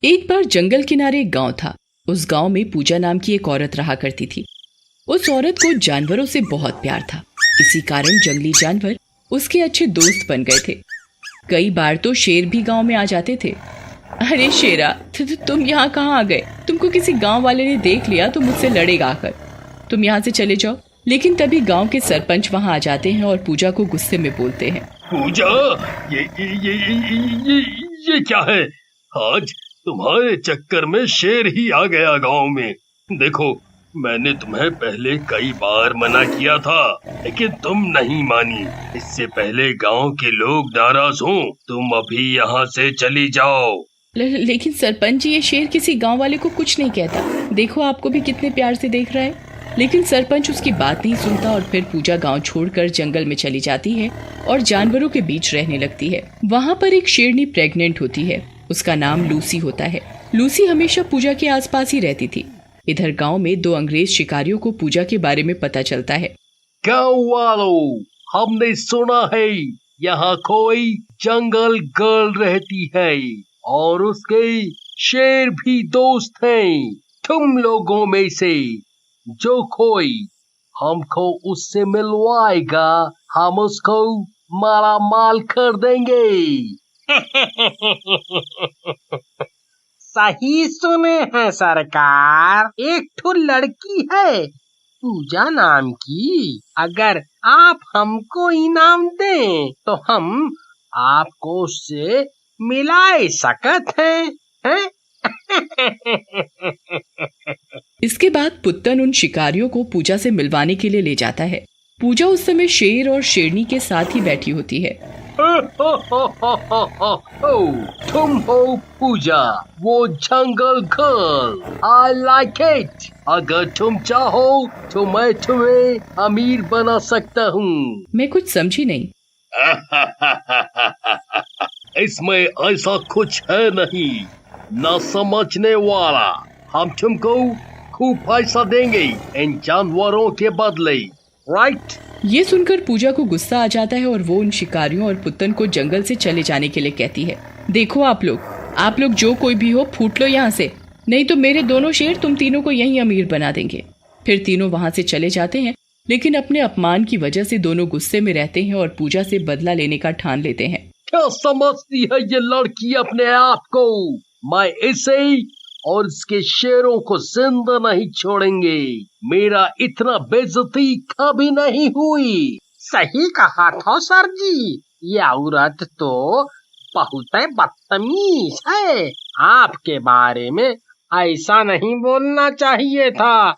एक बार जंगल किनारे एक गांव था। उस गांव में पूजा नाम की एक औरत रहा करती थी। उस औरत को जानवरों से बहुत प्यार था। इसी कारण जंगली जानवर उसके अच्छे दोस्त बन गए थे। कई बार तो शेर भी गांव में आ जाते थे। अरे शेरा, तुम यहाँ कहाँ आ गए? तुमको किसी गांव वाले ने देख लिया तो मुझसे लड़ेगा आकर। तुम यहाँ से चले जाओ। लेकिन तभी गांव के सरपंच वहाँ आ जाते हैं और पूजा को गुस्से में बोलते हैं। पूजा, ये क्या है? आज तुम्हारे चक्कर में शेर ही आ गया गांव में। देखो, मैंने तुम्हें पहले कई बार मना किया था, लेकिन तुम नहीं मानी। इससे पहले गांव के लोग नाराज हों, तुम अभी यहाँ से चली जाओ। लेकिन सरपंच जी, ये शेर किसी गांव वाले को कुछ नहीं कहता। देखो, आपको भी कितने प्यार से देख रहा है। लेकिन सरपंच उसकी बात नहीं सुनता और फिर पूजा गांव छोड़कर जंगल में चली जाती है और जानवरों के बीच रहने लगती है। वहाँ पर एक शेरनी प्रेग्नेंट होती है। उसका नाम लूसी होता है। लूसी हमेशा पूजा के आसपास ही रहती थी। इधर गांव में दो अंग्रेज शिकारियों को पूजा के बारे में पता चलता है। गाँव वालों, हमने सुना है यहाँ कोई जंगल गर्ल रहती है और उसके शेर भी दोस्त हैं। तुम लोगों में से जो कोई हमको उससे मिलवाएगा, हम उसको माला माल कर देंगे। सही सुने हैं सरकार। एक ठो लड़की है पूजा नाम की। अगर आप हमको इनाम दें तो हम आपको उससे मिलाए सकत हैं? इसके बाद पुत्तन उन शिकारियों को पूजा से मिलवाने के लिए ले जाता है। पूजा उस समय शेर और शेरनी के साथ ही बैठी होती है। तुम हो पूजा, वो जंगल गर्ल। I like it. अगर तुम चाहो तो मैं तुम्हें अमीर बना सकता हूँ। मैं कुछ समझी नहीं। इसमें ऐसा कुछ है नहीं, न समझने वाला। हम तुमको खूब पैसा देंगे इन जानवरों के बदले, राइट? ये सुनकर पूजा को गुस्सा आ जाता है और वो उन शिकारियों और पुत्तन को जंगल से चले जाने के लिए कहती है। देखो आप लोग जो कोई भी हो, फूट लो यहाँ से, नहीं तो मेरे दोनों शेर तुम तीनों को यहीं अमीर बना देंगे। फिर तीनों वहाँ से चले जाते हैं, लेकिन अपने अपमान की वजह से दोनों गुस्से में रहते हैं और पूजा से बदला लेने का ठान लेते हैं। क्या समझती है ये लड़की अपने आप को? मैं इसे और इसके शेरों को जिंदा नहीं छोड़ेंगे। मेरा इतना बेइज्जती कभी नहीं हुई। सही कहा था सर जी। ये औरत तो बहुत बदतमीज है। आपके बारे में ऐसा नहीं बोलना चाहिए था।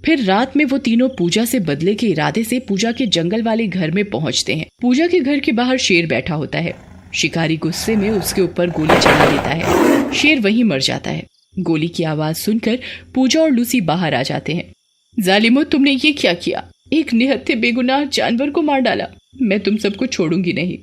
फिर रात में वो तीनों पूजा से बदले के इरादे से पूजा के जंगल वाले घर में पहुंचते हैं। पूजा के घर के बाहर शेर बैठा होता है। शिकारी गुस्से में उसके ऊपर गोली चला देता है। शेर वहीं मर जाता है। गोली की आवाज सुनकर पूजा और लूसी बाहर आ जाते हैं। जालिमो, तुमने ये क्या किया? एक निहत्थे बेगुनाह जानवर को मार डाला। मैं तुम सबको छोड़ूंगी नहीं।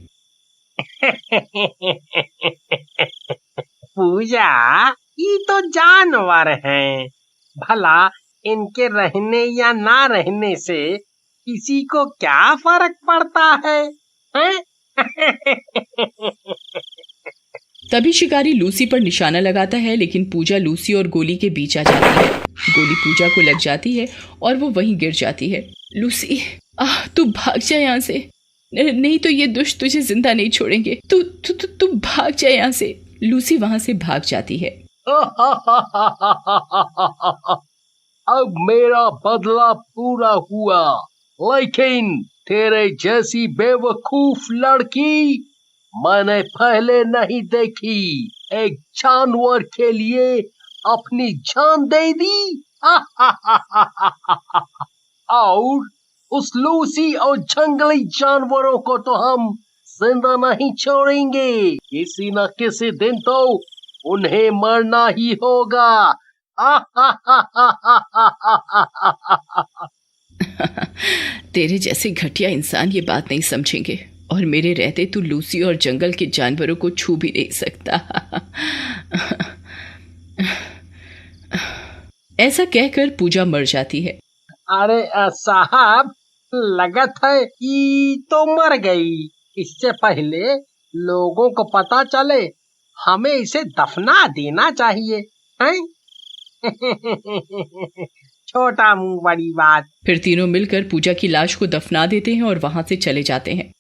पूजा, ये तो जानवर हैं। भला इनके रहने या ना रहने से किसी को क्या फर्क पड़ता है? तभी शिकारी लूसी पर निशाना लगाता है, लेकिन पूजा लूसी और गोली के बीच आ जाती है। गोली पूजा को लग जाती है और वो वहीं गिर जाती है। लूसी, तू भाग जा यहाँ से, नहीं तो ये दुष्ट तुझे जिंदा नहीं छोड़ेंगे। तू भाग जा यहाँ से। लूसी वहाँ से भाग जाती है। अब मेरा बदला पूरा हुआ, लेकिन तेरे जैसी बेवकूफ लड़की मैंने पहले नहीं देखी। एक जानवर के लिए अपनी जान दे दी। और उस लूसी और जंगली जानवरों को तो हम जिंदा नहीं छोड़ेंगे। किसी न किसी दिन तो उन्हें मरना ही होगा। तेरे जैसे घटिया इंसान ये बात नहीं समझेंगे और मेरे रहते तू लूसी और जंगल के जानवरों को छू भी नहीं सकता। ऐसा कहकर पूजा मर जाती है। अरे साहब, लगत है कि तो मर गई। इससे पहले लोगों को पता चले हमें इसे दफना देना चाहिए, हैं? छोटा मुंह बड़ी बात। फिर तीनों मिलकर पूजा की लाश को दफना देते हैं और वहां से चले जाते हैं।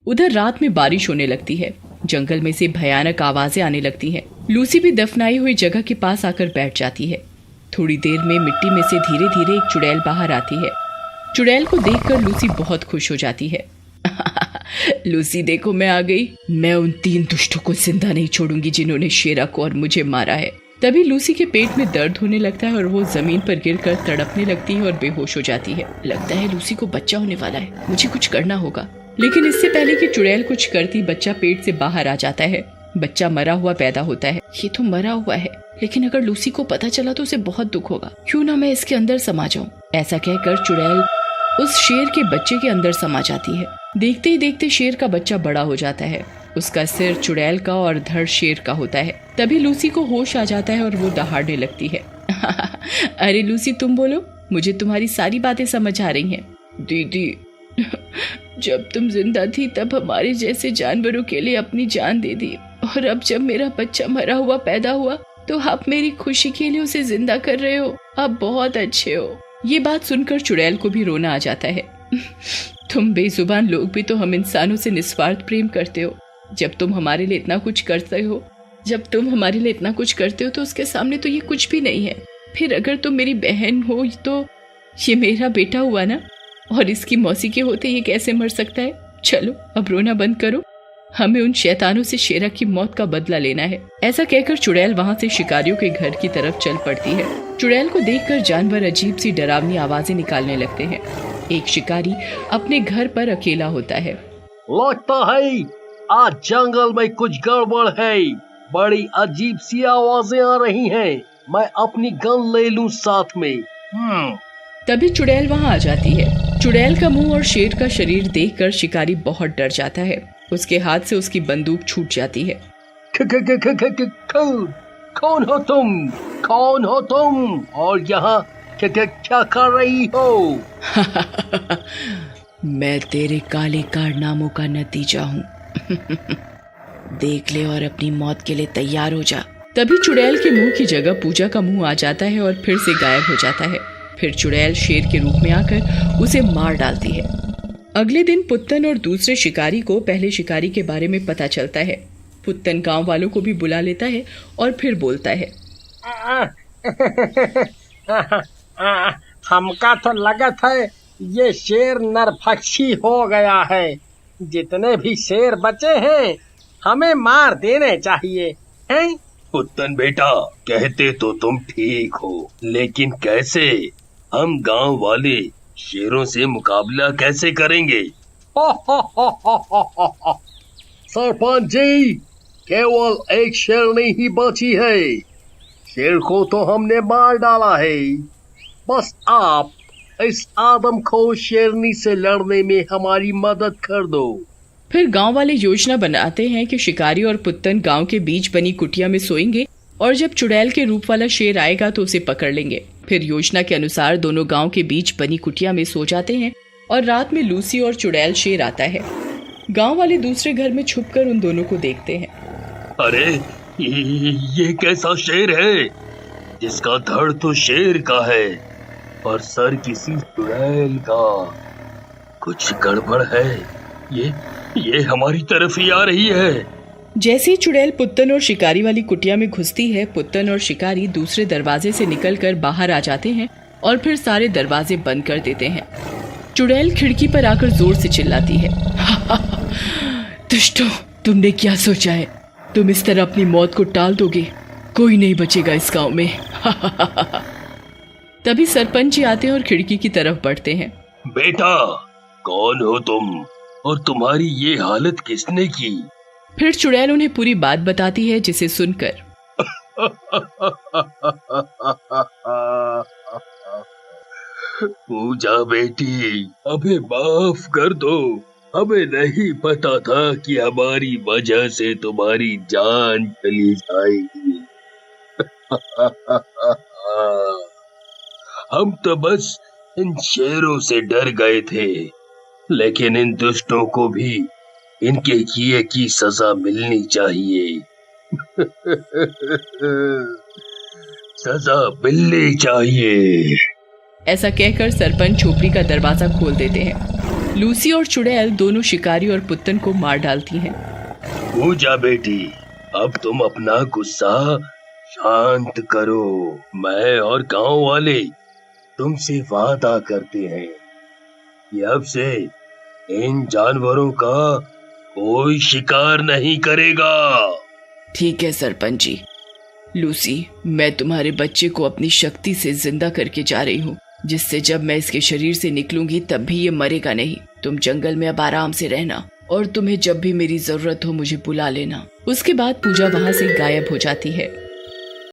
उधर रात में बारिश होने लगती है। जंगल में से भयानक आवाजें आने लगती हैं। लूसी भी दफनाई हुई जगह के पास आकर बैठ जाती है। थोड़ी देर में मिट्टी में से धीरे धीरे एक चुड़ैल बाहर आती है। चुड़ैल को देखकर लूसी बहुत खुश हो जाती है। लूसी देखो, मैं आ गई। मैं उन 3 दुष्टों को जिंदा नहीं छोड़ूंगी जिन्होंने शेरा को और मुझे मारा है। तभी लूसी के पेट में दर्द होने लगता है और वो जमीन पर गिरकर तड़पने लगती है और बेहोश हो जाती है। लगता है लूसी को बच्चा होने वाला है, मुझे कुछ करना होगा। लेकिन इससे पहले कि चुड़ैल कुछ करती, बच्चा पेट से बाहर आ जाता है। बच्चा मरा हुआ पैदा होता है। ये तो मरा हुआ है, लेकिन अगर लूसी को पता चला तो उसे बहुत दुख होगा। क्यों ना मैं इसके अंदर समा जाऊं। ऐसा कहकर चुड़ैल उस शेर के बच्चे के अंदर समा जाती है। देखते ही देखते शेर का बच्चा बड़ा हो जाता है। उसका सिर चुड़ैल का और धड़ शेर का होता है। तभी लूसी को होश आ जाता है और वो दहाड़ने लगती है। अरे लूसी, तुम बोलो, मुझे तुम्हारी सारी बातें समझ आ रही हैं। दीदी, जब तुम जिंदा थी तब हमारे जैसे जानवरों के लिए अपनी जान दे दी, और अब जब मेरा बच्चा मरा हुआ पैदा हुआ तो आप मेरी खुशी के लिए उसे जिंदा कर रहे हो। आप बहुत अच्छे हो। ये बात सुनकर चुड़ैल को भी रोना आ जाता है। तुम बेजुबान लोग भी तो हम इंसानों से निस्वार्थ प्रेम करते हो। जब तुम हमारे लिए इतना कुछ करते हो तो उसके सामने तो ये कुछ भी नहीं है। फिर अगर तुम मेरी बहन हो तो ये मेरा बेटा हुआ ना, और इसकी मौसी के होते ये कैसे मर सकता है। चलो अब रोना बंद करो, हमें उन शैतानों से शेरा की मौत का बदला लेना है। ऐसा कहकर चुड़ैल वहाँ से शिकारियों के घर की तरफ चल पड़ती है। चुड़ैल को देखकर जानवर अजीब सी डरावनी आवाजें निकालने लगते हैं। एक शिकारी अपने घर पर अकेला होता है। लगता है आज जंगल में कुछ गड़बड़ है। बड़ी अजीब सी आवाजें आ रही हैं। मैं अपनी गन ले लूं साथ में। तभी चुड़ैल वहाँ आ जाती है। चुड़ैल का मुंह और शेर का शरीर देखकर शिकारी बहुत डर जाता है। उसके हाथ से उसकी बंदूक छूट जाती है। कौन हो तुम और यहाँ क्या कर रही हो? मैं तेरे काले कारनामों का नतीजा हूँ। देख ले और अपनी मौत के लिए तैयार हो जा। तभी चुड़ैल के मुंह की जगह पूजा का मुंह आ जाता है और फिर से गायब हो जाता है। फिर चुड़ैल शेर के रूप में आकर उसे मार डालती है। अगले दिन पुत्तन और दूसरे शिकारी को पहले शिकारी के बारे में पता चलता है। पुत्तन गांव वालों को भी बुला लेता है और फिर बोलता है, हमका तो लगत है ये शेर नरभक्षी हो गया है। जितने भी शेर बचे हैं हमें मार देने चाहिए, हैं? पुत्तन बेटा, कहते तो तुम ठीक हो, लेकिन कैसे? हम गांव वाले शेरों से मुकाबला कैसे करेंगे? सरपंच जी, केवल एक शेरनी ही बची है। शेर को तो हमने मार डाला है। बस आप इस आदमखोर शेरनी से लड़ने में हमारी मदद कर दो। फिर गांव वाले योजना बनाते हैं कि शिकारी और पुत्तन गांव के बीच बनी कुटिया में सोएंगे और जब चुड़ैल के रूप वाला शेर आएगा तो उसे पकड़ लेंगे। फिर योजना के अनुसार दोनों गांव के बीच बनी कुटिया में सो जाते हैं और रात में लूसी और चुड़ैल शेर आता है। गांव वाले दूसरे घर में छुपकर उन दोनों को देखते हैं। अरे ये कैसा शेर है जिसका धड़ तो शेर का है और सर किसी चुड़ैल का? कुछ गड़बड़ है। ये हमारी तरफ ही आ रही है। जैसे ही चुड़ैल पुत्तन और शिकारी वाली कुटिया में घुसती है, पुत्तन और शिकारी दूसरे दरवाजे से निकलकर बाहर आ जाते हैं और फिर सारे दरवाजे बंद कर देते हैं। चुड़ैल खिड़की पर आकर जोर से चिल्लाती है, दुष्टों, तुमने क्या सोचा है? तुम इस तरह अपनी मौत को टाल दोगे? कोई नहीं बचेगा इस गांव में। तभी सरपंच जी आते हैं और खिड़की की तरफ बढ़ते हैं। बेटा, कौन हो तुम और तुम्हारी ये हालत किसने की? फिर चुड़ैल उन्हें पूरी बात बताती है, जिसे सुनकर पूजा बेटी, हमें माफ कर दो। हमें नहीं पता था कि हमारी वजह से तुम्हारी जान चली जाएगी। हम तो बस इन शेरों से डर गए थे, लेकिन इन दुष्टों को भी इनके किए की सजा मिलनी चाहिए। सजा मिलनी चाहिए। ऐसा कहकर सरपंच झोपड़ी का दरवाजा खोल देते हैं। लूसी और चुड़ैल दोनों शिकारी और पुत्तन को मार डालती हैं। पूजा बेटी, अब तुम अपना गुस्सा शांत करो। मैं और गांव वाले तुमसे वादा करते हैं कि अब से इन जानवरों का कोई शिकार नहीं करेगा। ठीक है सरपंच जी। लूसी, मैं तुम्हारे बच्चे को अपनी शक्ति से जिंदा करके जा रही हूँ, जिससे जब मैं इसके शरीर से निकलूंगी तब भी ये मरेगा नहीं। तुम जंगल में अब आराम से रहना और तुम्हें जब भी मेरी जरूरत हो मुझे बुला लेना। उसके बाद पूजा वहाँ से गायब हो जाती है।